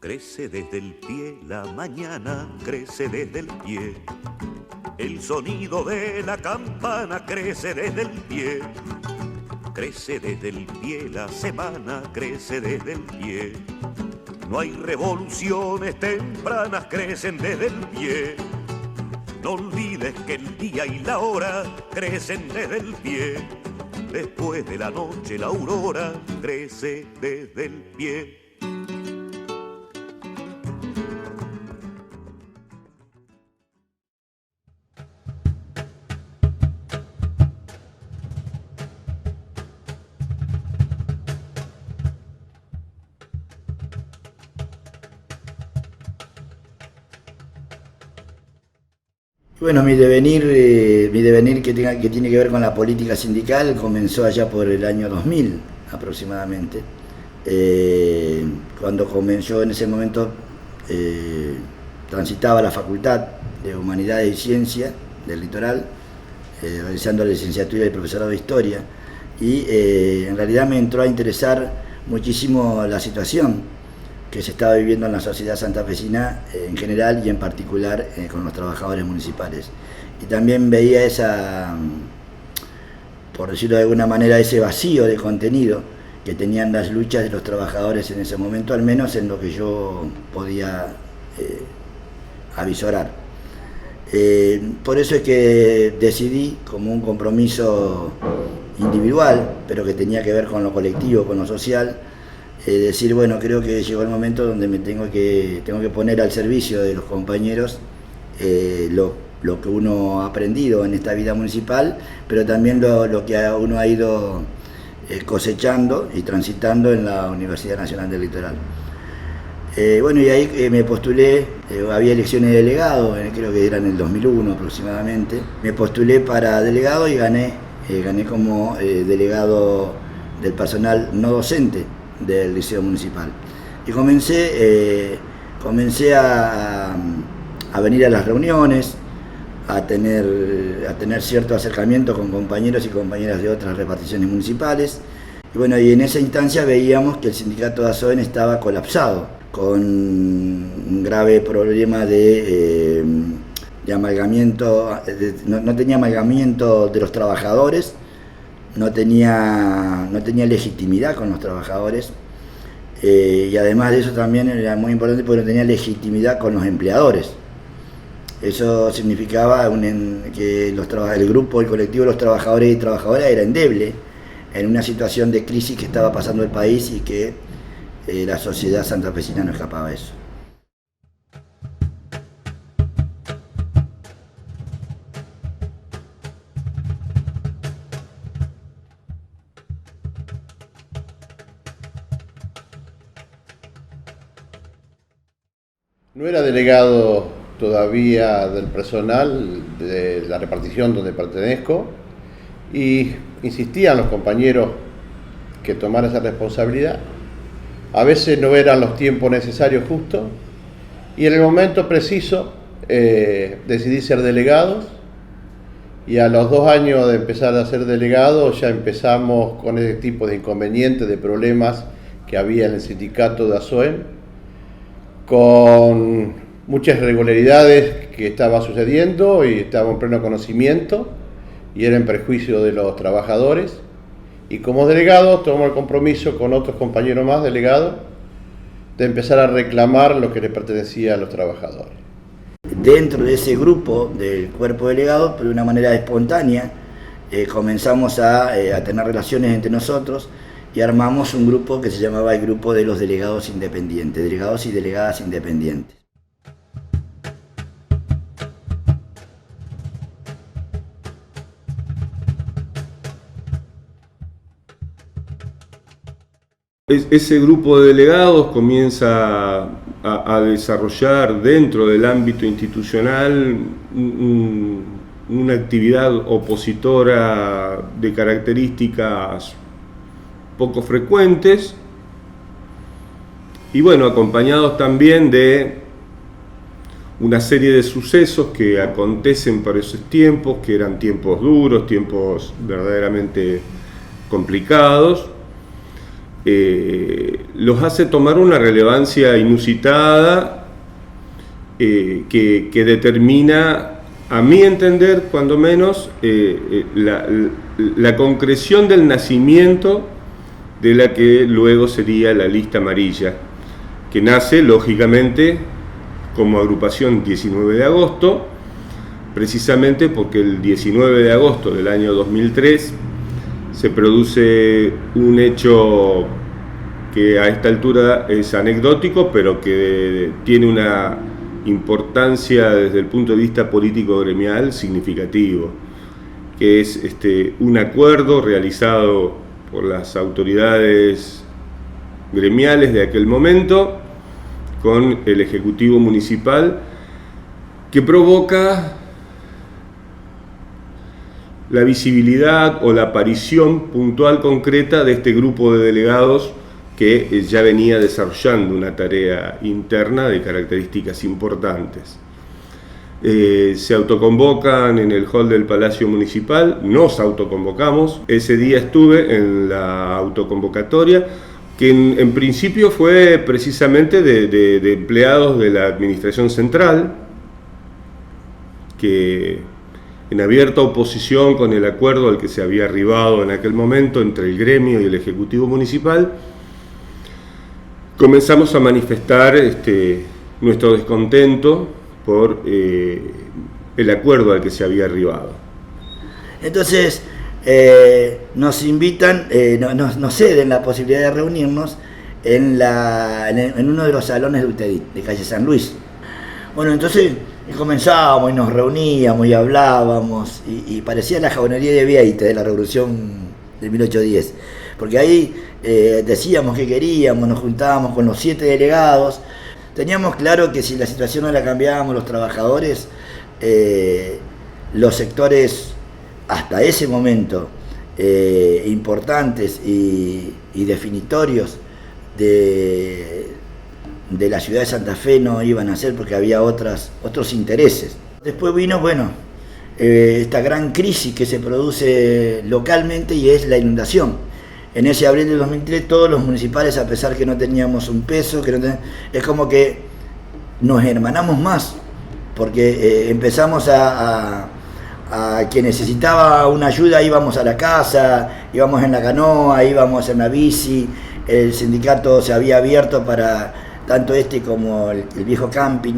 Crece desde el pie, la mañana crece desde el pie. El sonido de la campana crece desde el pie. Crece desde el pie, la semana crece desde el pie. No hay revoluciones tempranas, crecen desde el pie. No olvides que el día y la hora crecen desde el pie. Después de la noche la aurora crece desde el pie. Bueno, mi devenir que tiene que ver con la política sindical comenzó allá por el año 2000 aproximadamente. Cuando comenzó en ese momento, transitaba la Facultad de Humanidades y Ciencia del Litoral, realizando la licenciatura y profesorado de Historia, y en realidad me entró a interesar muchísimo la situación que se estaba viviendo en la sociedad santafesina en general y en particular con los trabajadores municipales. Y también veía por decirlo de alguna manera, ese vacío de contenido que tenían las luchas de los trabajadores en ese momento, al menos en lo que yo podía avisorar. Por eso es que decidí, como un compromiso individual, pero que tenía que ver con lo colectivo, con lo social, decir, bueno, creo que llegó el momento donde me tengo que poner al servicio de los compañeros lo que uno ha aprendido en esta vida municipal, pero también lo que uno ha ido cosechando y transitando en la Universidad Nacional del Litoral. Bueno, y ahí me postulé, había elecciones de delegado, creo que era en el 2001 aproximadamente. Me postulé para delegado y gané como delegado del personal no docente del Liceo Municipal. Y comencé a venir a las reuniones, a tener cierto acercamiento con compañeros y compañeras de otras reparticiones municipales. Y bueno, y en esa instancia veíamos que el sindicato de ASOEN estaba colapsado, con un grave problema de amalgamiento, no tenía amalgamiento de los trabajadores, no tenía legitimidad con los trabajadores, y además de eso también era muy importante porque no tenía legitimidad con los empleadores. Eso significaba que el colectivo de los trabajadores y trabajadoras era endeble en una situación de crisis que estaba pasando el país y que la sociedad santafesina no escapaba de eso. No era delegado todavía del personal de la repartición donde pertenezco y insistían los compañeros que tomara esa responsabilidad. A veces no eran los tiempos necesarios justos y en el momento preciso decidí ser delegado y a los 2 años de empezar a ser delegado ya empezamos con ese tipo de inconvenientes, de problemas que había en el sindicato de ASOEN, con muchas irregularidades que estaba sucediendo y estaba en pleno conocimiento y era en perjuicio de los trabajadores. Y como delegado tomo el compromiso con otros compañeros más delegados de empezar a reclamar lo que le pertenecía a los trabajadores. Dentro de ese grupo del cuerpo delegado, de una manera espontánea, comenzamos a tener relaciones entre nosotros y armamos un grupo que se llamaba el Grupo de los Delegados Independientes, delegados y delegadas independientes. Ese grupo de delegados comienza a desarrollar dentro del ámbito institucional una actividad opositora de características poco frecuentes y bueno, acompañados también de una serie de sucesos que acontecen por esos tiempos, que eran tiempos duros, tiempos verdaderamente complicados. los hace tomar una relevancia inusitada que determina, a mi entender, cuando menos, la concreción del nacimiento de la que luego sería la lista amarilla, que nace, lógicamente, como agrupación 19 de agosto, precisamente porque el 19 de agosto del año 2003 se produce un hecho que a esta altura es anecdótico, pero que tiene una importancia desde el punto de vista político gremial significativo, que es un acuerdo realizado por las autoridades gremiales de aquel momento con el Ejecutivo Municipal, que provoca la visibilidad o la aparición puntual concreta de este grupo de delegados que ya venía desarrollando una tarea interna de características importantes. Se autoconvocan en el hall del Palacio Municipal, nos autoconvocamos. Ese día estuve en la autoconvocatoria, que en principio fue precisamente de empleados de la Administración Central, que en abierta oposición con el acuerdo al que se había arribado en aquel momento entre el gremio y el Ejecutivo Municipal, comenzamos a manifestar nuestro descontento por el acuerdo al que se había arribado. Entonces nos invitan, nos ceden la posibilidad de reunirnos en uno de los salones de UTEDIT, de calle San Luis. Bueno, entonces comenzábamos y nos reuníamos y hablábamos y parecía la jabonería de Vieites de la Revolución de 1810, porque ahí decíamos que queríamos, nos juntábamos con los 7 delegados. Teníamos claro que si la situación no la cambiábamos los trabajadores, los sectores hasta ese momento importantes y definitorios de la ciudad de Santa Fe no iban a ser, porque había otros intereses. Después vino, esta gran crisis que se produce localmente, y es la inundación. En ese abril del 2003 todos los municipales, a pesar que no teníamos un peso, es como que nos hermanamos más, porque empezamos a quien necesitaba una ayuda, íbamos a la casa, íbamos en la canoa, íbamos en la bici. El sindicato se había abierto para tanto como el viejo camping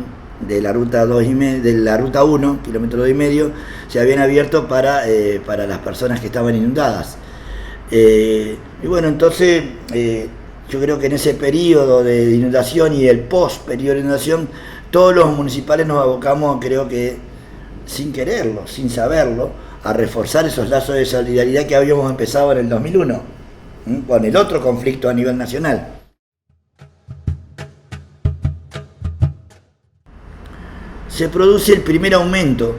de la ruta 1, kilómetro 2,5, se habían abierto para las personas que estaban inundadas. Y bueno, entonces yo creo que en ese periodo de inundación y el post-periodo de inundación, todos los municipales nos abocamos, creo que sin quererlo, sin saberlo, a reforzar esos lazos de solidaridad que habíamos empezado en el 2001, con el otro conflicto a nivel nacional. Se produce el primer aumento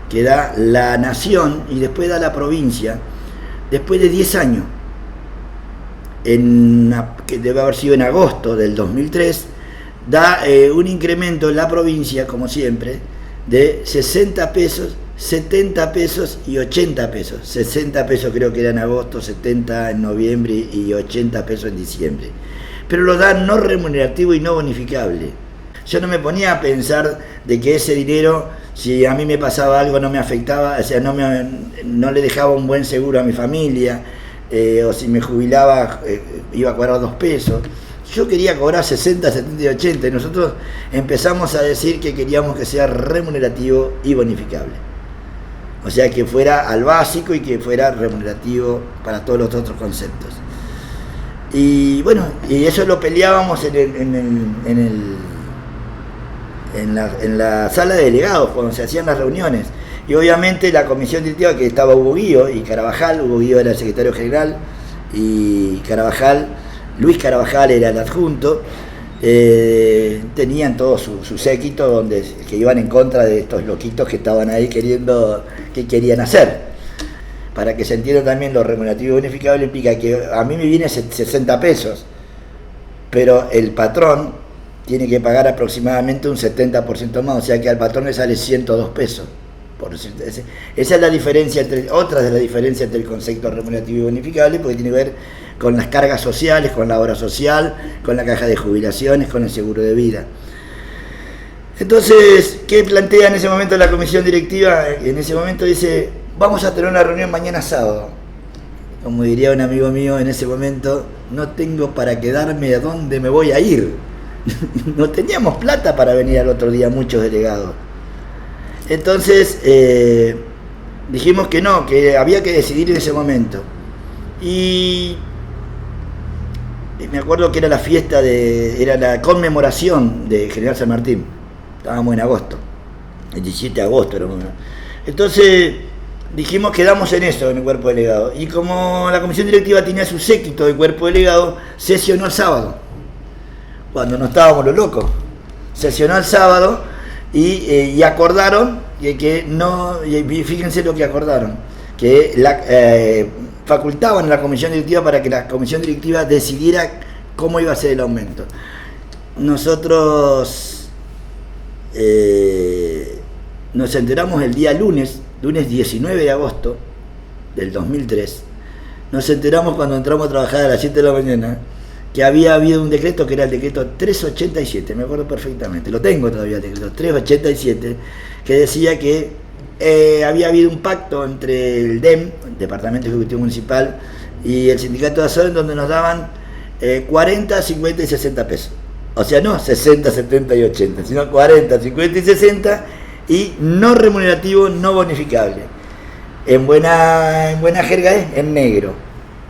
que da la nación y después da la provincia, después de 10 años, que debe haber sido en agosto del 2003, da un incremento en la provincia, como siempre, de 60 pesos, 70 pesos y 80 pesos. 60 pesos creo que era en agosto, 70 en noviembre y 80 pesos en diciembre. Pero lo dan no remunerativo y no bonificable. Yo no me ponía a pensar de que ese dinero, si a mí me pasaba algo, no me afectaba, o sea, no le dejaba un buen seguro a mi familia, o si me jubilaba iba a cobrar 2 pesos. Yo quería cobrar 60, 70 y 80, y nosotros empezamos a decir que queríamos que sea remunerativo y bonificable. O sea, que fuera al básico y que fuera remunerativo para todos los otros conceptos. Y bueno, y eso lo peleábamos en la sala de delegados cuando se hacían las reuniones. Y obviamente la comisión directiva, que estaba Hugo Guío y Carabajal. Hugo Guío era el secretario general y Luis Carabajal era el adjunto. Tenían todo su séquito que iban en contra de estos loquitos que estaban ahí que querían hacer. Para que se entienda también, lo remunerativo y bonificable implica que a mí me viene 60 pesos, pero el patrón tiene que pagar aproximadamente un 70% más, o sea que al patrón le sale 102 pesos. Esa es la diferencia otra de las diferencias entre el concepto remunerativo y bonificable, porque tiene que ver con las cargas sociales, con la obra social, con la caja de jubilaciones, con el seguro de vida. Entonces, ¿qué plantea en ese momento la comisión directiva? En ese momento dice, vamos a tener una reunión mañana sábado. Como diría un amigo mío en ese momento, no tengo para quedarme a dónde me voy a ir. No teníamos plata para venir al otro día muchos delegados. Entonces, dijimos que no, que había que decidir en ese momento. Y me acuerdo que era la fiesta, era la conmemoración de General San Martín. Estábamos en agosto, el 17 de agosto. Entonces dijimos, quedamos en eso, en el cuerpo delegado. Y como la comisión directiva tenía su séquito de cuerpo delegado, sesionó el sábado, cuando no estábamos los locos. Sesionó el sábado y acordaron que no, y fíjense lo que acordaron, que facultaban a la comisión directiva para que la comisión directiva decidiera cómo iba a ser el aumento. Nosotros nos enteramos el día lunes 19 de agosto del 2003, nos enteramos cuando entramos a trabajar a las 7 de la mañana, que había habido un decreto que era el decreto 387, me acuerdo perfectamente, lo tengo todavía, el decreto 387, que decía que había habido un pacto entre el DEM, el Departamento Ejecutivo Municipal, y el Sindicato de Azul, en donde nos daban 40, 50 y 60 pesos. O sea, no 60, 70 y 80, sino 40, 50 y 60, y no remunerativo, no bonificable. En buena jerga es en negro.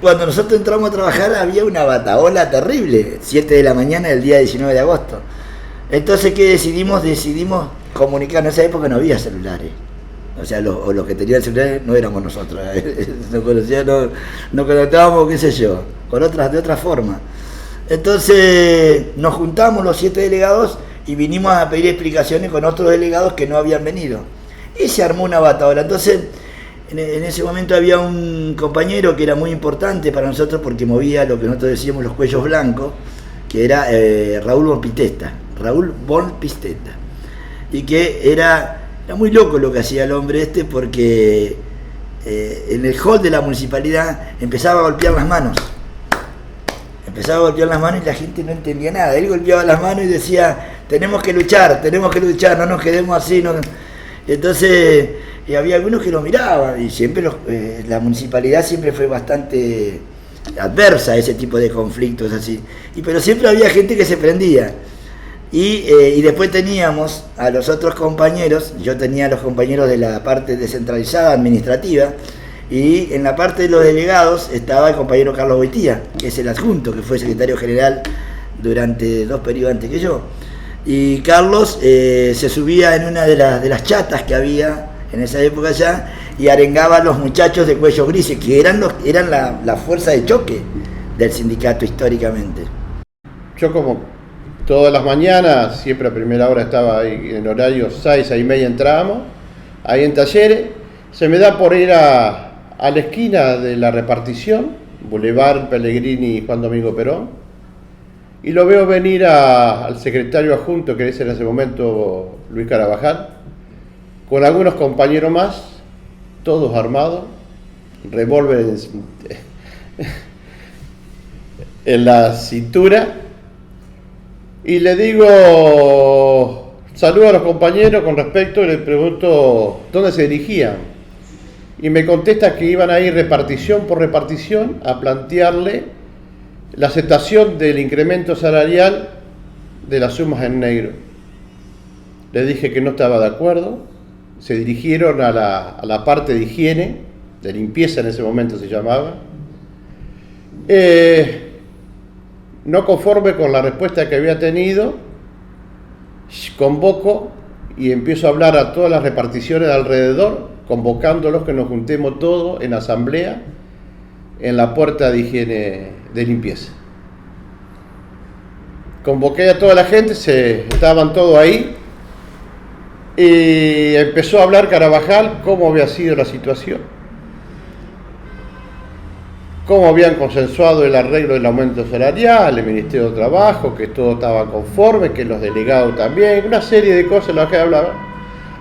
Cuando nosotros entramos a trabajar había una batahola terrible, 7 de la mañana del día 19 de agosto. Entonces, ¿qué decidimos? Decidimos comunicar. En esa época no había celulares. O sea, los que tenían celulares no éramos nosotros. Nos conectábamos, qué sé yo, de otra forma. Entonces nos juntamos los 7 delegados y vinimos a pedir explicaciones con otros delegados que no habían venido. Y se armó una batahola. Entonces, en ese momento había un compañero que era muy importante para nosotros porque movía lo que nosotros decíamos los cuellos blancos, que era Raúl von Pisteta. Y que era muy loco lo que hacía el hombre porque en el hall de la municipalidad empezaba a golpear las manos. Empezaba a golpear las manos y la gente no entendía nada. Él golpeaba las manos y decía, tenemos que luchar, no nos quedemos así. No. Entonces, había algunos que lo miraban y siempre la municipalidad siempre fue bastante adversa a ese tipo de conflictos así. Pero siempre había gente que se prendía. Y después teníamos a los otros compañeros, yo tenía a los compañeros de la parte descentralizada administrativa, y en la parte de los delegados estaba el compañero Carlos Boitía, que es el adjunto, que fue secretario general durante 2 periodos antes que yo. Y Carlos se subía en una de las chatas que había en esa época ya y arengaba a los muchachos de cuello grises, que eran la fuerza de choque del sindicato históricamente. Yo, como todas las mañanas, siempre a primera hora estaba ahí en horario 6:30 entrábamos, ahí en Talleres. Se me da por ir a la esquina de la repartición, Boulevard Pellegrini y Juan Domingo Perón, y lo veo venir al secretario adjunto, que es en ese momento Luis Carabajal, con algunos compañeros más, todos armados, revólveres en la cintura, y le digo, saludo a los compañeros con respecto, y le pregunto dónde se dirigían. Y me contesta que iban a ir repartición por repartición a plantearle la aceptación del incremento salarial de las sumas en negro. Le dije que no estaba de acuerdo. Se dirigieron a la parte de higiene, de limpieza en ese momento se llamaba. No conforme con la respuesta que había tenido, convoco y empiezo a hablar a todas las reparticiones de alrededor, convocándolos que nos juntemos todos en asamblea en la puerta de higiene de limpieza. Convoqué a toda la gente, estaban todos ahí, y empezó a hablar Carabajal cómo había sido la situación, cómo habían consensuado el arreglo del aumento salarial, el Ministerio de Trabajo, que todo estaba conforme, que los delegados también, una serie de cosas de las que hablaba.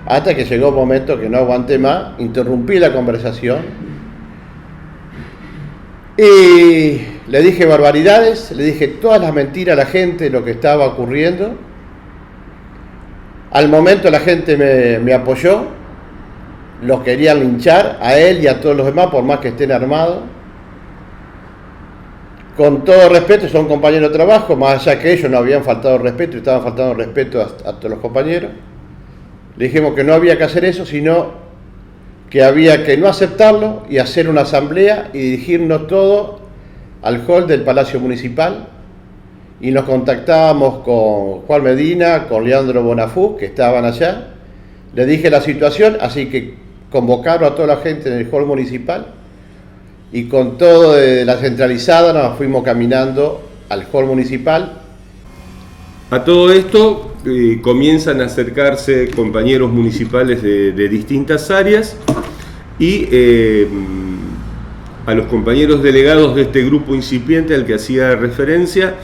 Hasta que llegó un momento que no aguanté más, interrumpí la conversación y le dije barbaridades, le dije todas las mentiras a la gente de lo que estaba ocurriendo. Al momento la gente me apoyó, los querían linchar a él y a todos los demás, por más que estén armados. Con todo respeto, son compañeros de trabajo, más allá que ellos no habían faltado respeto, estaban faltando respeto a todos los compañeros. Le dijimos que no había que hacer eso, sino que había que no aceptarlo y hacer una asamblea y dirigirnos todos al hall del Palacio Municipal. Y nos contactábamos con Juan Medina, con Leandro Bonafú, que estaban allá. Le dije la situación, así que convocaron a toda la gente en el hall municipal. Y con todo de la centralizada nos fuimos caminando al hall municipal. A todo esto comienzan a acercarse compañeros municipales de distintas áreas y a los compañeros delegados de este grupo incipiente al que hacía referencia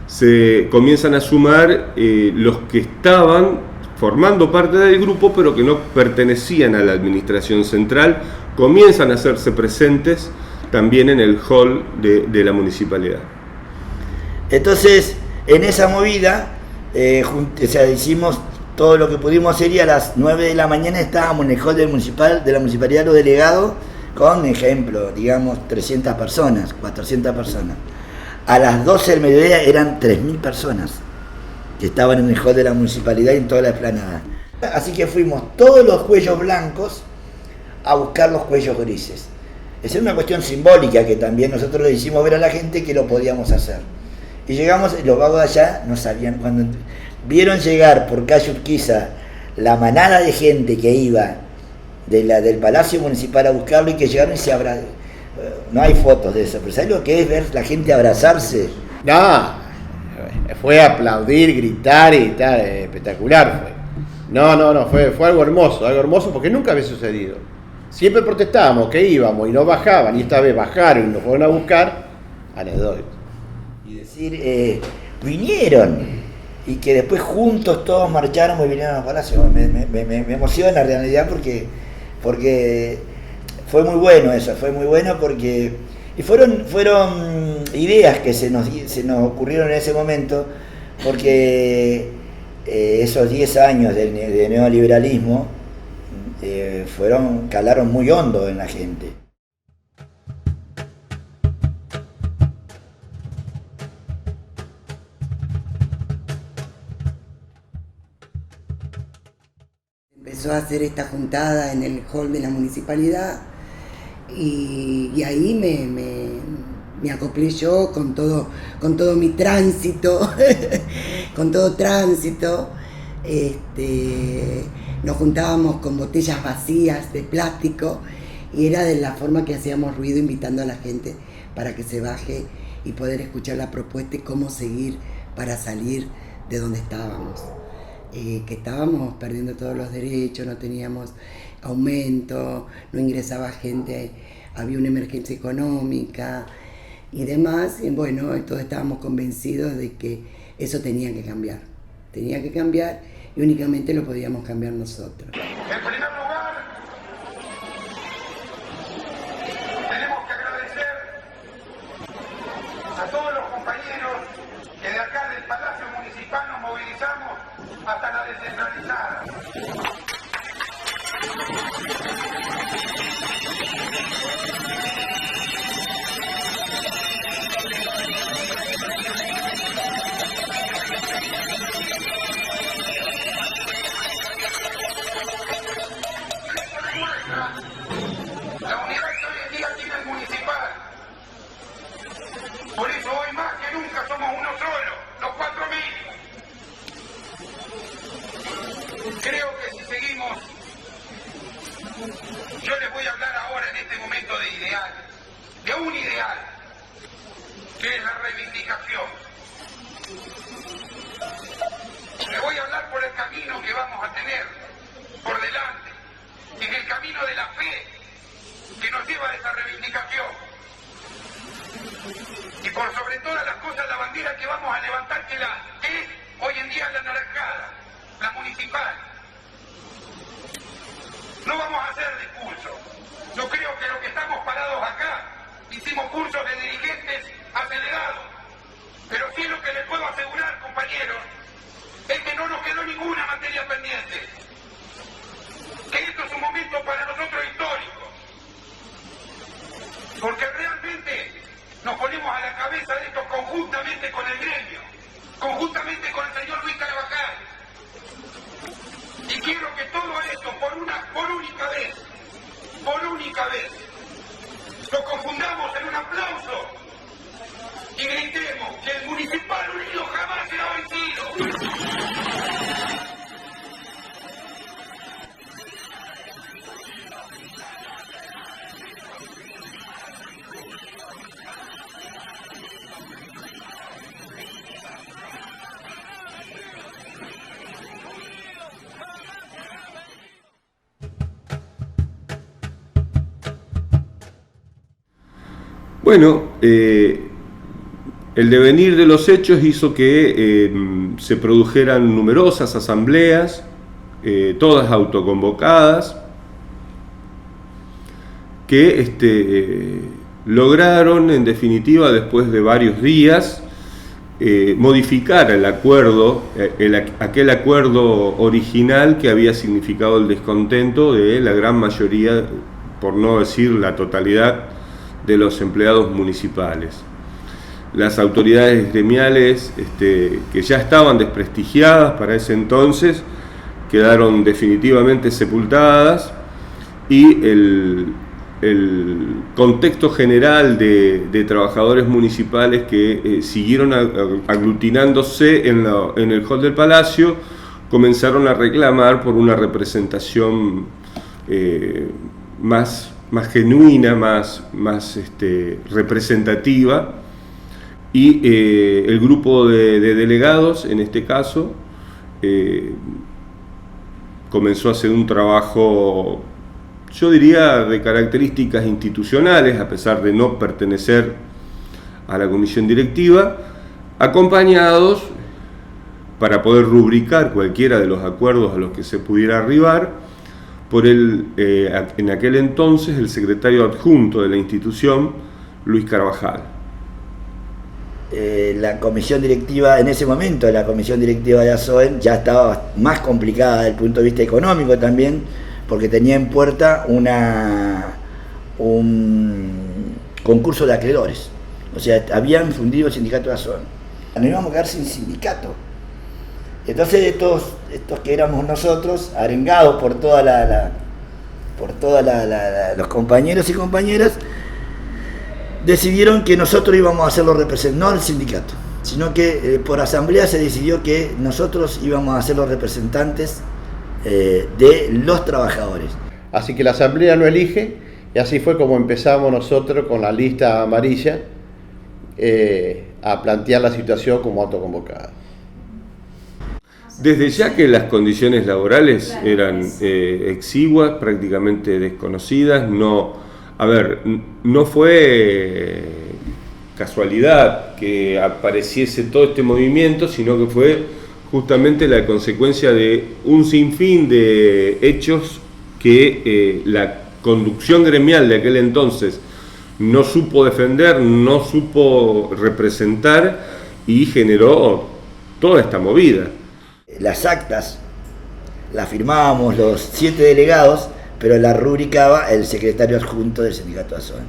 se comienzan a sumar los que estaban formando parte del grupo pero que no pertenecían a la administración central, comienzan a hacerse presentes también en el hall de la municipalidad. Entonces, en esa movida, hicimos todo lo que pudimos hacer y a las 9 de la mañana estábamos en el hall de la municipalidad, los delegados, con ejemplo, digamos, 300 personas, 400 personas. A las 12 del mediodía eran 3.000 personas que estaban en el hall de la municipalidad y en toda la explanada. Así que fuimos todos los cuellos blancos a buscar los cuellos grises. Esa es una cuestión simbólica que también nosotros le hicimos ver a la gente que lo podíamos hacer. Y llegamos, los vagos de allá no sabían, cuando vieron llegar por calle Urquiza la manada de gente que iba del Palacio Municipal a buscarlo y que llegaron y se abrazaron. No hay fotos de eso, pero ¿sabes lo que es ver la gente abrazarse? No, fue aplaudir, gritar y tal, espectacular fue. No, fue algo hermoso porque nunca había sucedido. Siempre protestábamos que íbamos y no bajaban, y esta vez bajaron y nos fueron a buscar, anecdótico. Y decir, vinieron, y que después juntos todos marcharon y vinieron al Palacio. Me emociona en realidad porque fue muy bueno eso, fue muy bueno porque... Y fueron ideas que se nos ocurrieron en ese momento, porque esos 10 años de neoliberalismo calaron muy hondo en la gente. Empezó a hacer esta juntada en el hall de la municipalidad y ahí me acoplé yo con todo mi tránsito, con todo tránsito. Nos juntábamos con botellas vacías de plástico y era de la forma que hacíamos ruido invitando a la gente para que se baje y poder escuchar la propuesta y cómo seguir para salir de donde estábamos. Que estábamos perdiendo todos los derechos, no teníamos aumento, no ingresaba gente, había una emergencia económica y demás. Y bueno, todos estábamos convencidos de que eso tenía que cambiar y únicamente lo podíamos cambiar nosotros. En primer lugar, tenemos que agradecer a todos los compañeros que de acá del Palacio Municipal nos movilizamos hasta la descentralizada. La unidad que hoy en día tiene el municipal. Por eso hoy más que nunca somos uno solo, los 4.000. Creo que si seguimos, yo les voy a hablar ahora en este momento de ideal, de un ideal, que es la reivindicación. Les voy a hablar por el camino que vamos a tener por delante, en el camino de la fe que nos lleva a esa reivindicación. Y por sobre todas las cosas, la bandera que vamos a levantar, que es hoy en día la naranjada, la municipal. No vamos a hacer discursos. Yo creo que los que estamos parados acá hicimos cursos de dirigentes hace puedo asegurar, compañeros, es que no nos quedó ninguna materia pendiente. Que esto es un momento para nosotros histórico. Porque realmente nos ponemos a la cabeza de esto conjuntamente con el gremio, conjuntamente con el señor Luis Carabajal. Y quiero que todo esto, por única vez, lo confundamos en un aplauso y gritemos que el Municipal Unido jamás será vencido. Bueno, el devenir de los hechos hizo que se produjeran numerosas asambleas, todas autoconvocadas, que lograron, en definitiva, después de varios días, modificar el acuerdo, aquel acuerdo original que había significado el descontento de la gran mayoría, por no decir la totalidad, de los empleados municipales. Las autoridades gremiales que ya estaban desprestigiadas para ese entonces quedaron definitivamente sepultadas, y el contexto general de trabajadores municipales que siguieron aglutinándose en el hall del Palacio comenzaron a reclamar por una representación más genuina, más representativa, y el grupo de delegados, en este caso, comenzó a hacer un trabajo, yo diría, de características institucionales, a pesar de no pertenecer a la comisión directiva, acompañados para poder rubricar cualquiera de los acuerdos a los que se pudiera arribar por en aquel entonces, el secretario adjunto de la institución, Luis Carabajal. La comisión directiva, en ese momento, la comisión directiva de ASOEN ya estaba más complicada desde el punto de vista económico también, porque tenía en puerta un concurso de acreedores. O sea, habían fundido el sindicato de ASOEN. Nos íbamos a quedar sin sindicato. Entonces estos que éramos nosotros, arengados por los compañeros y compañeras, decidieron que nosotros íbamos a ser los representantes, no el sindicato, sino que por asamblea se decidió que nosotros íbamos a ser los representantes de los trabajadores. Así que la asamblea lo elige, y así fue como empezamos nosotros con la lista amarilla a plantear la situación como autoconvocada. Desde ya que las condiciones laborales eran exiguas, prácticamente desconocidas, no fue casualidad que apareciese todo este movimiento, sino que fue justamente la consecuencia de un sinfín de hechos que la conducción gremial de aquel entonces no supo defender, no supo representar, y generó toda esta movida. Las actas las firmábamos los 7 delegados, pero la rubricaba el secretario adjunto del sindicato ASOEN.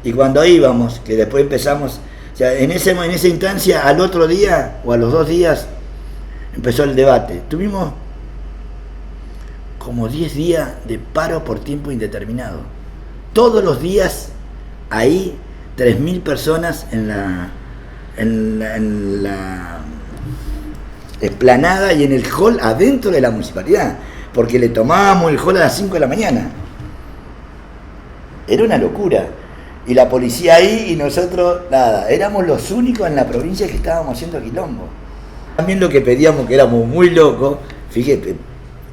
Y cuando íbamos, que después empezamos, o sea, en esa instancia, al otro día o a los 2 días empezó el debate. Tuvimos como 10 días de paro por tiempo indeterminado. Todos los días ahí 3.000 personas en la explanada y en el hall adentro de la municipalidad, porque le tomábamos el hall a las 5 de la mañana. Era una locura. Y la policía ahí y nosotros, nada. Éramos los únicos en la provincia que estábamos haciendo quilombo. También lo que pedíamos, que éramos muy locos, fíjate,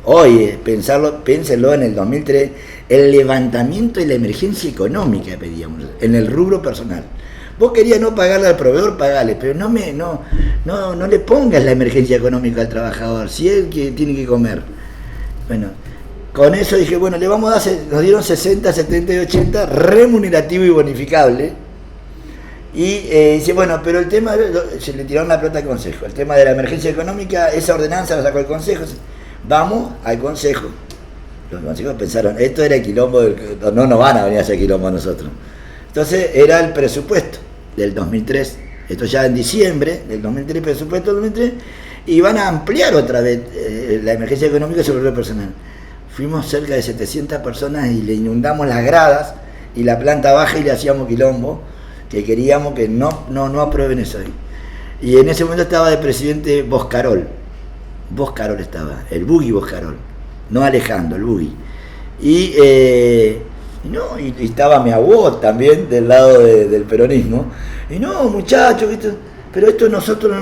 hoy, pénsenlo en el 2003, el levantamiento de la emergencia económica pedíamos, en el rubro personal. Vos querías no pagarle al proveedor, pagale, pero no le pongas la emergencia económica al trabajador, si él que tiene que comer. Bueno, con eso dije, bueno, le vamos a dar, nos dieron 60, 70 y 80, remunerativo y bonificable, Y dice, bueno, pero el tema, se le tiraron la pelota al Consejo, el tema de la emergencia económica, esa ordenanza la sacó el Consejo, vamos al Consejo. Los consejos pensaron, esto era el quilombo, no nos van a venir a hacer quilombo a nosotros. Entonces era el presupuesto del 2003, esto ya en diciembre del 2003, presupuesto del 2003, y van a ampliar otra vez la emergencia económica sobre el personal. Fuimos cerca de 700 personas y le inundamos las gradas y la planta baja y le hacíamos quilombo, que queríamos que no aprueben eso ahí. Y en ese momento estaba de presidente Boscarol estaba, el Bugui Boscarol, no Alejandro, el Bugui. Y estaba mi abuelo también del lado del peronismo. Y no, muchachos, pero esto nosotros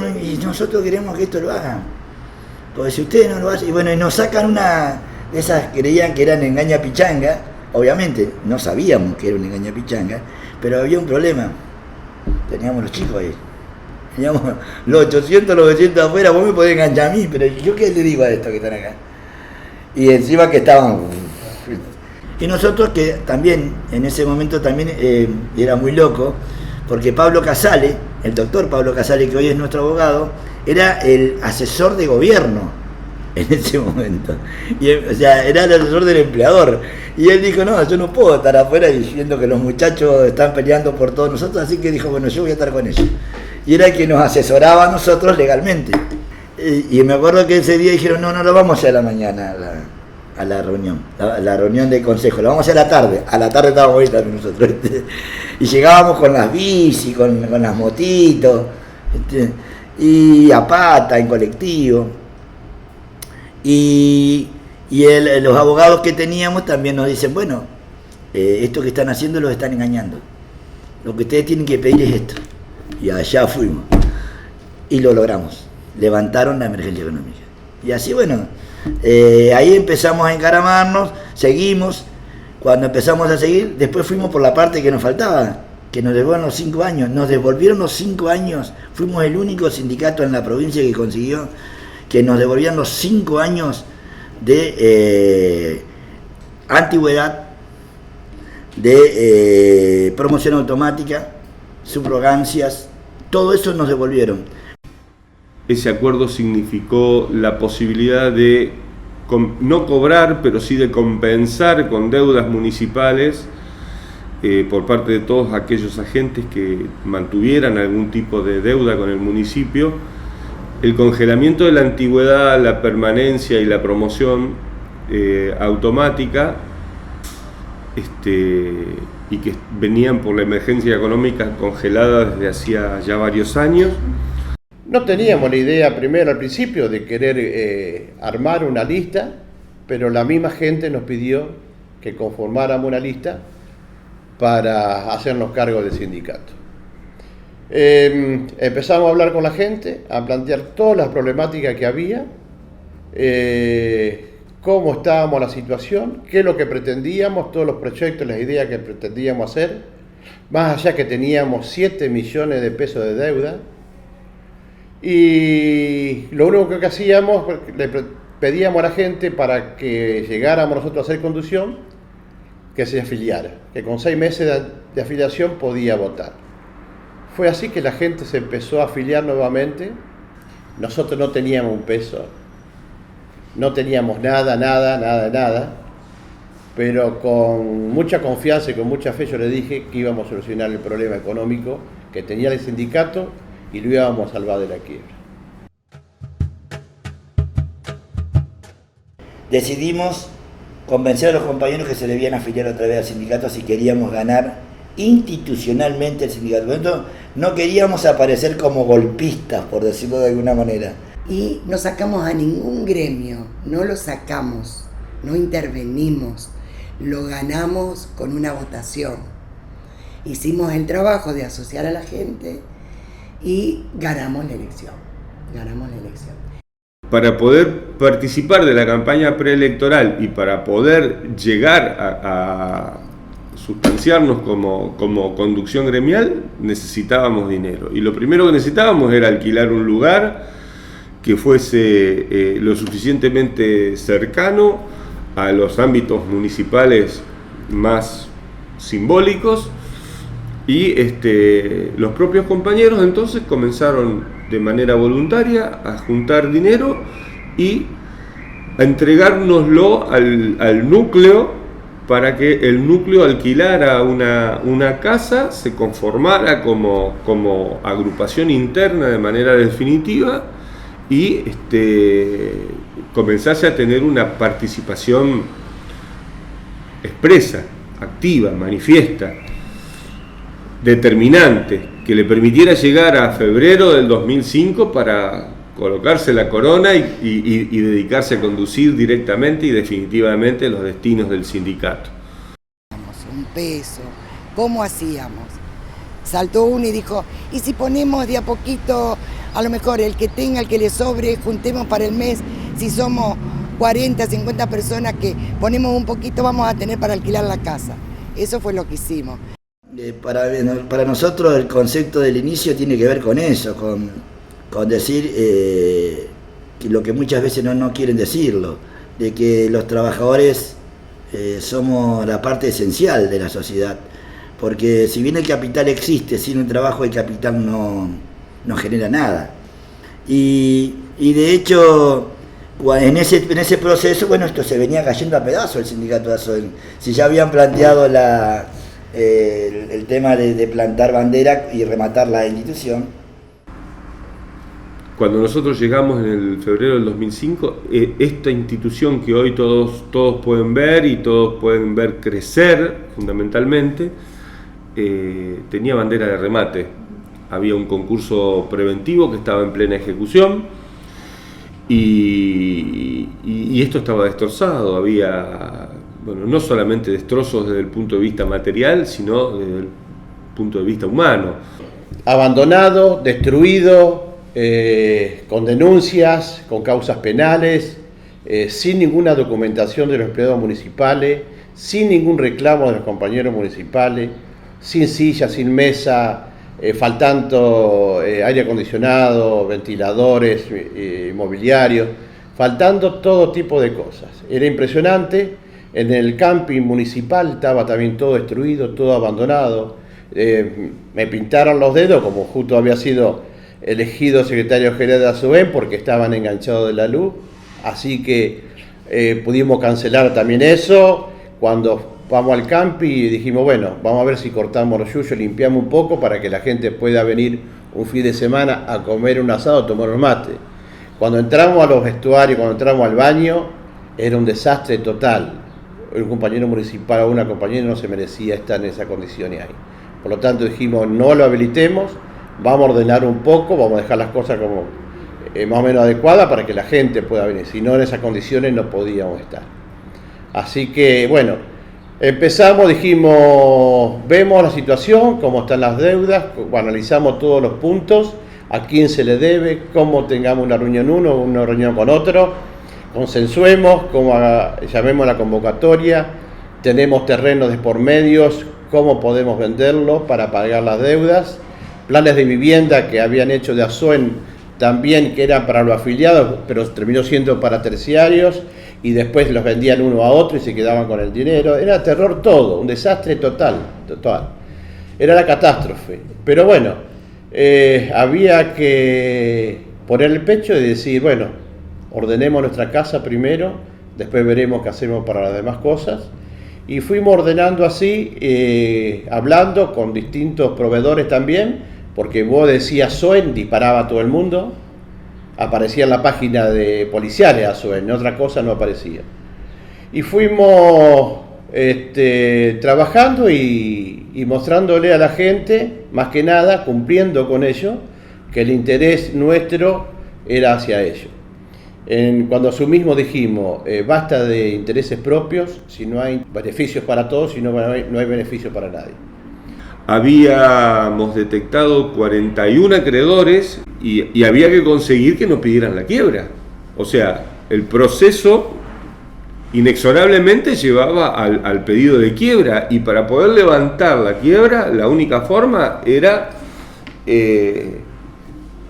queremos que esto lo hagan. Porque si ustedes no lo hacen, y bueno, y nos sacan una de esas, creían que eran engaña pichanga, obviamente no sabíamos que era una engaña pichanga, pero había un problema. Teníamos los chicos ahí. Teníamos los 800, los 900 afuera, vos me podés enganchar a mí, pero yo qué le digo a estos que están acá. Y encima que estaban... Y nosotros que también, en ese momento también era muy loco, porque Pablo Casale, el doctor Pablo Casale, que hoy es nuestro abogado, era el asesor de gobierno en ese momento. O sea, era el asesor del empleador. Y él dijo, no, yo no puedo estar afuera diciendo que los muchachos están peleando por todos nosotros, así que dijo, bueno, yo voy a estar con ellos. Y era el que nos asesoraba a nosotros legalmente. Y me acuerdo que ese día dijeron, no lo vamos a hacer a la mañana, a la reunión, la reunión del consejo, lo vamos a hacer a la tarde estábamos ahí también nosotros. Y llegábamos con las bici, con las motitos, y a pata, en colectivo. Y los abogados que teníamos también nos dicen, bueno, esto que están haciendo los están engañando. Lo que ustedes tienen que pedir es esto. Y allá fuimos. Y lo logramos. Levantaron la emergencia económica. Y así, bueno, ahí empezamos a encaramarnos, seguimos. Cuando empezamos a seguir, después fuimos por la parte que nos faltaba, que nos devolvieron los 5 años. Nos devolvieron los 5 años. Fuimos el único sindicato en la provincia que consiguió que nos devolvían los 5 años de antigüedad, de promoción automática, subrogancias, todo eso nos devolvieron. Ese acuerdo significó la posibilidad de no cobrar, pero sí de compensar con deudas municipales por parte de todos aquellos agentes que mantuvieran algún tipo de deuda con el municipio, el congelamiento de la antigüedad, la permanencia y la promoción automática, y que venían por la emergencia económica congeladas desde hacía ya varios años. No teníamos la idea primero al principio de querer armar una lista, pero la misma gente nos pidió que conformáramos una lista para hacernos cargo del sindicato. Empezamos a hablar con la gente, a plantear todas las problemáticas que había, cómo estábamos en la situación, qué es lo que pretendíamos, todos los proyectos, las ideas que pretendíamos hacer, más allá que teníamos 7 millones de pesos de deuda. Y lo único que hacíamos, le pedíamos a la gente para que llegáramos nosotros a hacer conducción, que se afiliara, que con 6 meses de afiliación podía votar. Fue así que la gente se empezó a afiliar nuevamente. Nosotros no teníamos un peso, no teníamos nada, pero con mucha confianza y con mucha fe yo le dije que íbamos a solucionar el problema económico que tenía el sindicato y lo íbamos a salvar de la quiebra. Decidimos convencer a los compañeros que se debían afiliar otra vez al sindicato si queríamos ganar institucionalmente el sindicato. No queríamos aparecer como golpistas, por decirlo de alguna manera. Y no sacamos a ningún gremio, no lo sacamos, no intervenimos, lo ganamos con una votación. Hicimos el trabajo de asociar a la gente y ganamos la elección. Para poder participar de la campaña preelectoral y para poder llegar a sustanciarnos como conducción gremial, necesitábamos dinero. Y lo primero que necesitábamos era alquilar un lugar que fuese lo suficientemente cercano a los ámbitos municipales más simbólicos, Y los propios compañeros entonces comenzaron de manera voluntaria a juntar dinero y a entregárnoslo al núcleo, para que el núcleo alquilara una casa, se conformara como agrupación interna de manera definitiva y comenzase a tener una participación expresa, activa, manifiesta, determinante, que le permitiera llegar a febrero del 2005 para colocarse la corona y dedicarse a conducir directamente y definitivamente los destinos del sindicato. Un peso, ¿cómo hacíamos? Saltó uno y dijo, ¿y si ponemos de a poquito, a lo mejor el que tenga, el que le sobre, juntemos para el mes, si somos 40, 50 personas que ponemos un poquito, vamos a tener para alquilar la casa? Eso fue lo que hicimos. Para nosotros el concepto del inicio tiene que ver con eso, con decir lo que muchas veces no quieren decirlo, de que los trabajadores somos la parte esencial de la sociedad, porque si bien el capital existe, sin un trabajo el capital no genera nada. Y de hecho, en ese proceso, bueno, esto se venía cayendo a pedazos el sindicato de ASOEN. Si ya habían planteado el tema de plantar bandera y rematar la institución. Cuando nosotros llegamos en el febrero del 2005, esta institución que hoy todos pueden ver y todos pueden ver crecer fundamentalmente, tenía bandera de remate. Había un concurso preventivo que estaba en plena ejecución y esto estaba destrozado. Había, no solamente destrozos desde el punto de vista material, sino desde el punto de vista humano. Abandonado, destruido, con denuncias, con causas penales, sin ninguna documentación de los empleados municipales, sin ningún reclamo de los compañeros municipales, sin silla, sin mesa, faltando aire acondicionado, ventiladores, mobiliario, faltando todo tipo de cosas. Era impresionante. En el camping municipal estaba también todo destruido, todo abandonado. Me pintaron los dedos, como justo había sido elegido secretario general de ASOEN, porque estaban enganchados de la luz, así que pudimos cancelar también eso. Cuando vamos al camping dijimos, bueno, vamos a ver si cortamos los yuyos, limpiamos un poco para que la gente pueda venir un fin de semana a comer un asado, a tomar un mate. Cuando entramos a los vestuarios, cuando entramos al baño, era un desastre total. Un compañero municipal o una compañera no se merecía estar en esa condición ahí. Por lo tanto dijimos, no lo habilitemos, vamos a ordenar un poco, vamos a dejar las cosas como más o menos adecuadas para que la gente pueda venir. Si no, en esas condiciones no podíamos estar. Así que, bueno, empezamos, dijimos, vemos la situación, cómo están las deudas, analizamos todos los puntos, a quién se le debe, cómo tengamos una reunión uno, una reunión con otro, consensuemos, llamemos a la convocatoria, tenemos terrenos de por medios, cómo podemos venderlo para pagar las deudas, planes de vivienda que habían hecho de ASOEN también, que eran para los afiliados, pero terminó siendo para terciarios, y después los vendían uno a otro y se quedaban con el dinero. Era terror todo, un desastre total. Era la catástrofe. Pero bueno, había que poner el pecho y decir, bueno, ordenemos nuestra casa primero, después veremos qué hacemos para las demás cosas. Y fuimos ordenando así, hablando con distintos proveedores también, porque vos decías ASOEN, disparaba a todo el mundo. Aparecía en la página de policiales ASOEN, otra cosa no aparecía. Y fuimos trabajando y mostrándole a la gente, más que nada, cumpliendo con ello, que el interés nuestro era hacia ellos. Cuando asumimos dijimos, basta de intereses propios, si no hay beneficios para todos, si no hay beneficio para nadie. Habíamos detectado 41 acreedores y había que conseguir que nos pidieran la quiebra. O sea, el proceso inexorablemente llevaba al pedido de quiebra, y para poder levantar la quiebra la única forma era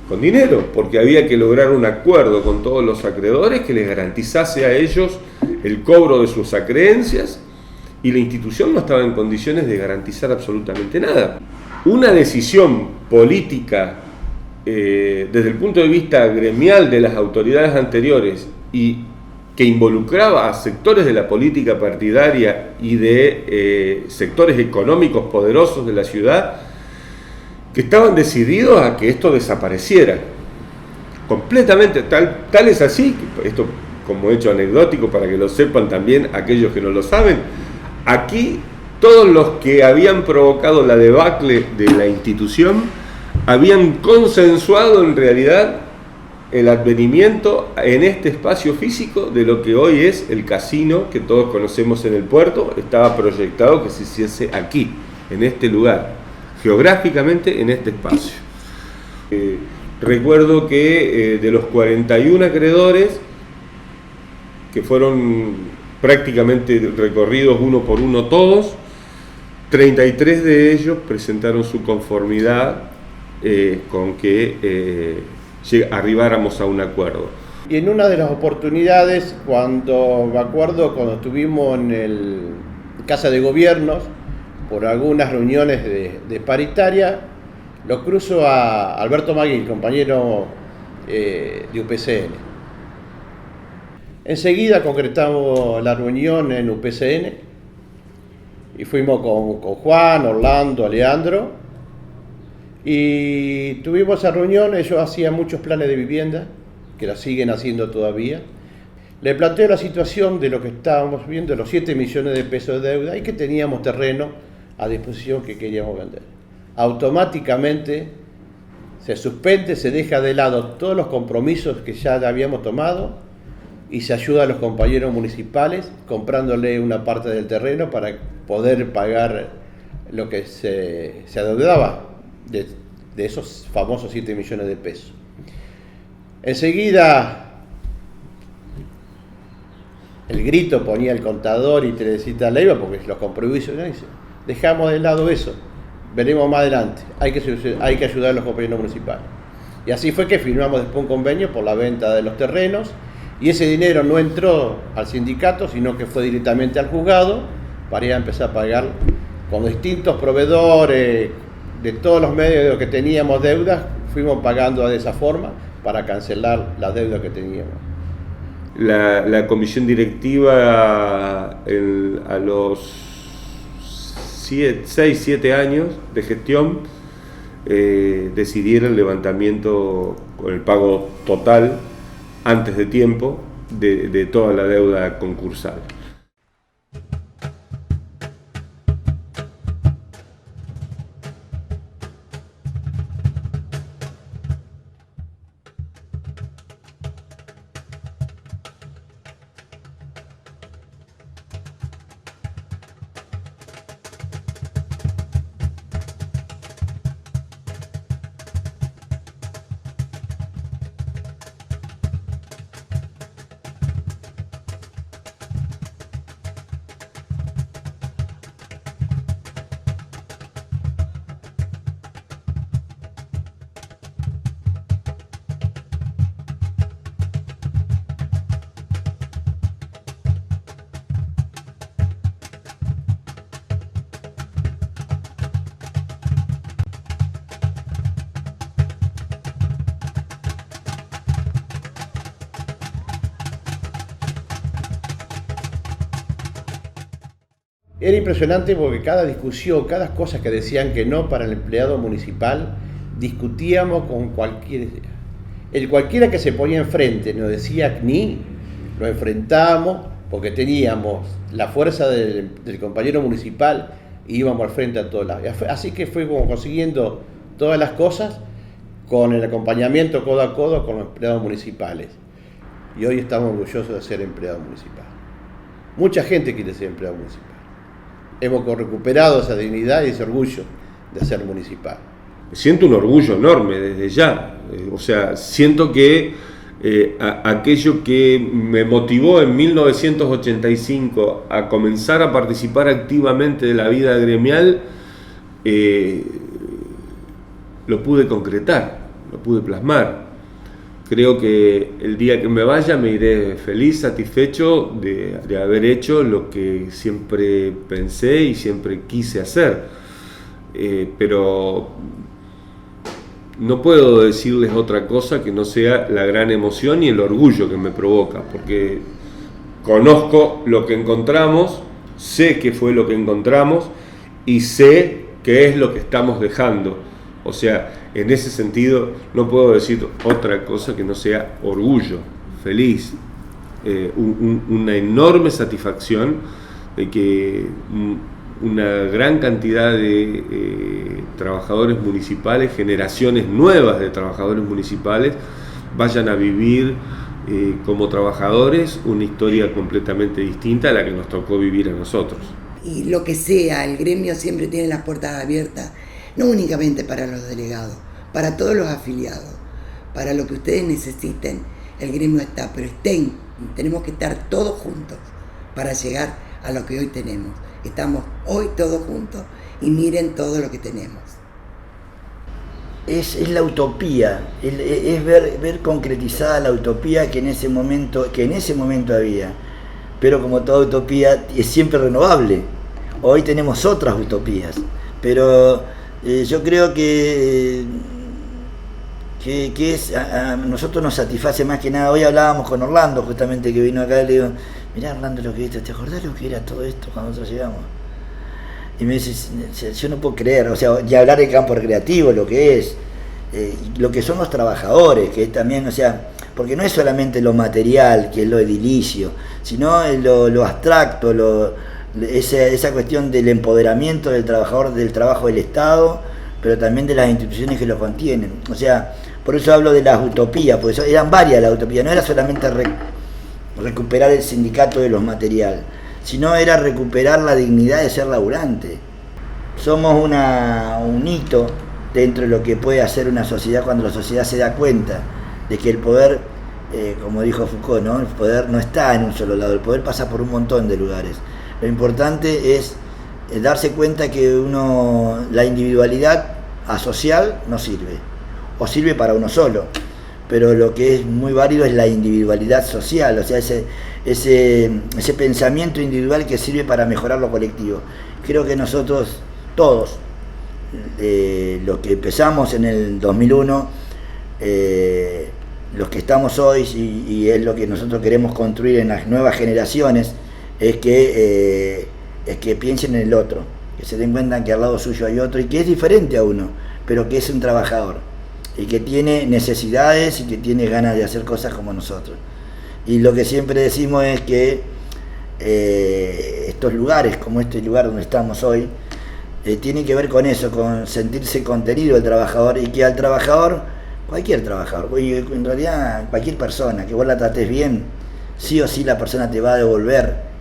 con dinero, porque había que lograr un acuerdo con todos los acreedores que les garantizase a ellos el cobro de sus acreencias, y la institución no estaba en condiciones de garantizar absolutamente nada. una decisión política desde el punto de vista gremial de las autoridades anteriores y que involucraba a sectores de la política partidaria y de sectores económicos poderosos de la ciudad, que estaban decididos a que esto desapareciera completamente. Tal es así, esto como hecho anecdótico para que lo sepan también aquellos que no lo saben, aquí todos los que habían provocado la debacle de la institución habían consensuado en realidad el advenimiento en este espacio físico de lo que hoy es el casino que todos conocemos en el puerto. Estaba proyectado que se hiciese aquí, en este lugar, geográficamente en este espacio. Recuerdo que de los 41 acreedores, que fueron prácticamente recorridos uno por uno todos, 33 de ellos presentaron su conformidad con que arribáramos a un acuerdo. Y en una de las oportunidades, me acuerdo cuando estuvimos en el Casa de Gobiernos, por algunas reuniones de paritaria, lo cruzo a Alberto Magui, compañero de UPCN. Enseguida concretamos la reunión en UPCN y fuimos con Juan, Orlando, Leandro, y tuvimos esa reunión. Ellos hacían muchos planes de vivienda, que la siguen haciendo todavía. Le planteo la situación de lo que estábamos viendo, los 7 millones de pesos de deuda, y que teníamos terreno a disposición que queríamos vender. Automáticamente se suspende, se deja de lado todos los compromisos que ya habíamos tomado y se ayuda a los compañeros municipales comprándole una parte del terreno para poder pagar lo que se adeudaba de esos famosos 7 millones de pesos. Enseguida el grito ponía el contador y Teresita Leiva, porque los compromisos, ¿no? Dice, dejamos de lado eso, veremos más adelante, hay que ayudar a los compañeros municipales. Y así fue que firmamos después un convenio por la venta de los terrenos, y ese dinero no entró al sindicato, sino que fue directamente al juzgado para ir a empezar a pagar con distintos proveedores de todos los medios de los que teníamos deudas. Fuimos pagando de esa forma para cancelar la deuda que teníamos. La comisión directiva a los 6-7 años de gestión decidiera el levantamiento con el pago total antes de tiempo de toda la deuda concursal. Era impresionante porque cada discusión, cada cosa que decían que no para el empleado municipal, discutíamos con cualquiera. Cualquiera que se ponía enfrente nos decía ni, lo enfrentábamos porque teníamos la fuerza del compañero municipal y íbamos al frente a todos lados. Así que fue como consiguiendo todas las cosas con el acompañamiento codo a codo con los empleados municipales. Y hoy estamos orgullosos de ser empleados municipales. Mucha gente quiere ser empleado municipal. Hemos recuperado esa dignidad y ese orgullo de ser municipal. Siento un orgullo enorme desde ya. O sea, siento que aquello que me motivó en 1985 a comenzar a participar activamente de la vida gremial, lo pude concretar, lo pude plasmar. Creo que el día que me vaya me iré feliz, satisfecho de haber hecho lo que siempre pensé y siempre quise hacer. pero no puedo decirles otra cosa que no sea la gran emoción y el orgullo que me provoca, porque conozco lo que encontramos, sé qué fue lo que encontramos y sé qué es lo que estamos dejando. O sea, en ese sentido no puedo decir otra cosa que no sea orgullo, feliz, una enorme satisfacción de que una gran cantidad de trabajadores municipales, generaciones nuevas de trabajadores municipales, vayan a vivir como trabajadores una historia completamente distinta a la que nos tocó vivir a nosotros. Y lo que sea, el gremio siempre tiene las puertas abiertas, no únicamente para los delegados, para todos los afiliados, para lo que ustedes necesiten, el gremio está, pero tenemos que estar todos juntos para llegar a lo que hoy tenemos. Estamos hoy todos juntos y miren todo lo que tenemos. Es la utopía, es ver concretizada la utopía que en ese momento había. Pero como toda utopía es siempre renovable. Hoy tenemos otras utopías, pero yo creo que a nosotros nos satisface más que nada. Hoy hablábamos con Orlando, justamente, que vino acá, y le digo, mirá, Orlando, lo que viste, ¿te acordás lo que era todo esto cuando nosotros llegamos? Y me dice, yo no puedo creer, o sea, y hablar de campo recreativo, lo que es, lo que son los trabajadores, que es también, o sea, porque no es solamente lo material, que es lo edilicio, sino lo abstracto, esa cuestión del empoderamiento del trabajador, del trabajo del Estado, pero también de las instituciones que lo contienen. O sea, por eso hablo de las utopías, porque eran varias las utopías, no era solamente recuperar el sindicato de los materiales, sino era recuperar la dignidad de ser laburante. Somos un hito dentro de lo que puede hacer una sociedad cuando la sociedad se da cuenta de que el poder, como dijo Foucault, ¿no? El poder no está en un solo lado, el poder pasa por un montón de lugares. Lo importante es darse cuenta que la individualidad asocial no sirve, o sirve para uno solo, pero lo que es muy válido es la individualidad social, o sea, ese pensamiento individual que sirve para mejorar lo colectivo. Creo que nosotros, todos, los que empezamos en el 2001, los que estamos hoy, y es lo que nosotros queremos construir en las nuevas generaciones, es que piensen en el otro, que se den cuenta que al lado suyo hay otro y que es diferente a uno, pero que es un trabajador y que tiene necesidades y que tiene ganas de hacer cosas como nosotros. Y lo que siempre decimos es que estos lugares, como este lugar donde estamos hoy, tienen que ver con eso, con sentirse contenido el trabajador, y que al trabajador, cualquier trabajador, en realidad cualquier persona, que vos la trates bien, sí o sí la persona te va a devolver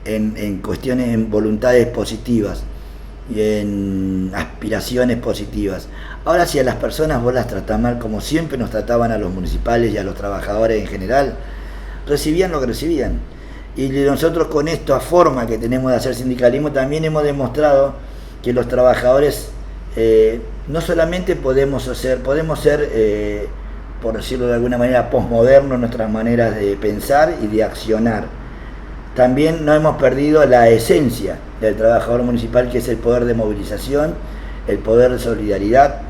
en cuestiones, en voluntades positivas y en aspiraciones positivas. Ahora, si a las personas vos las tratás mal, como siempre nos trataban a los municipales y a los trabajadores en general, recibían lo que recibían. Y nosotros, con esta forma que tenemos de hacer sindicalismo, también hemos demostrado que los trabajadores no solamente podemos ser, por decirlo de alguna manera, posmodernos en nuestras maneras de pensar y de accionar. También no hemos perdido la esencia del trabajador municipal, que es el poder de movilización, el poder de solidaridad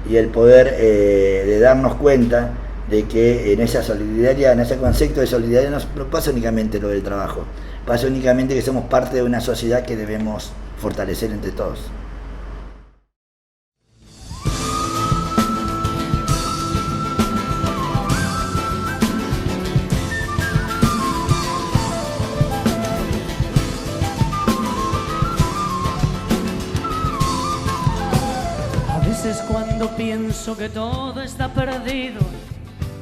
y el poder de darnos cuenta de que en esa solidaridad, en ese concepto de solidaridad, no pasa únicamente lo del trabajo, pasa únicamente que somos parte de una sociedad que debemos fortalecer entre todos. Cuando pienso que todo está perdido,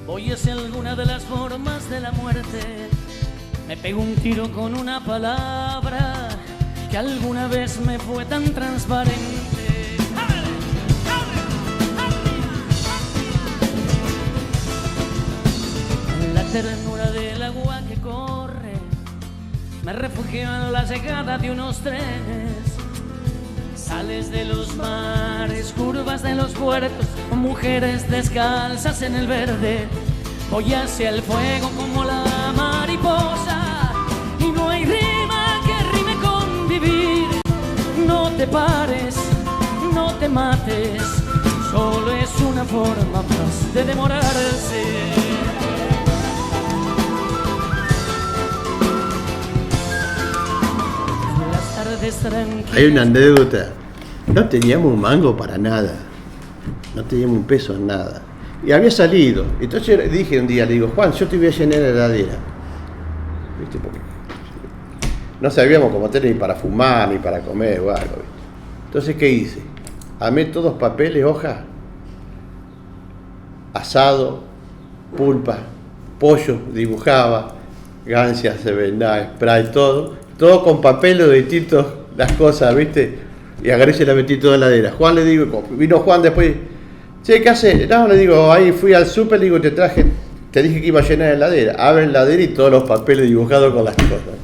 voy hacia alguna de las formas de la muerte. Me pego un tiro con una palabra que alguna vez me fue tan transparente. En la ternura del agua que corre, me refugio en la llegada de unos trenes. Sales de los mares, curvas de los puertos, mujeres descalzas en el verde. Voy hacia el fuego como la mariposa, y no hay rima que rime con vivir. No te pares, no te mates, solo es una forma más de demorarse. Las tardes tranquilas. Hay una anécdota. No teníamos un mango para nada. No teníamos un peso en nada. Y había salido. Entonces dije un día, le digo, Juan, yo te voy a llenar la heladera. ¿Viste? Porque no sabíamos cómo tener ni para fumar, ni para comer o algo. ¿Viste? Entonces, ¿qué hice? Armé todos papeles, hojas, asado, pulpa, pollo, dibujaba, gancia, Sevená, spray, todo con papeles de distintos, las cosas, ¿viste? Y agarré y se la metí toda en la heladera. Juan, le digo, vino Juan después, che, ¿qué haces? No, le digo, ahí fui al súper, le digo, te dije que iba a llenar la heladera. Abre la heladera y todos los papeles dibujados con las cosas.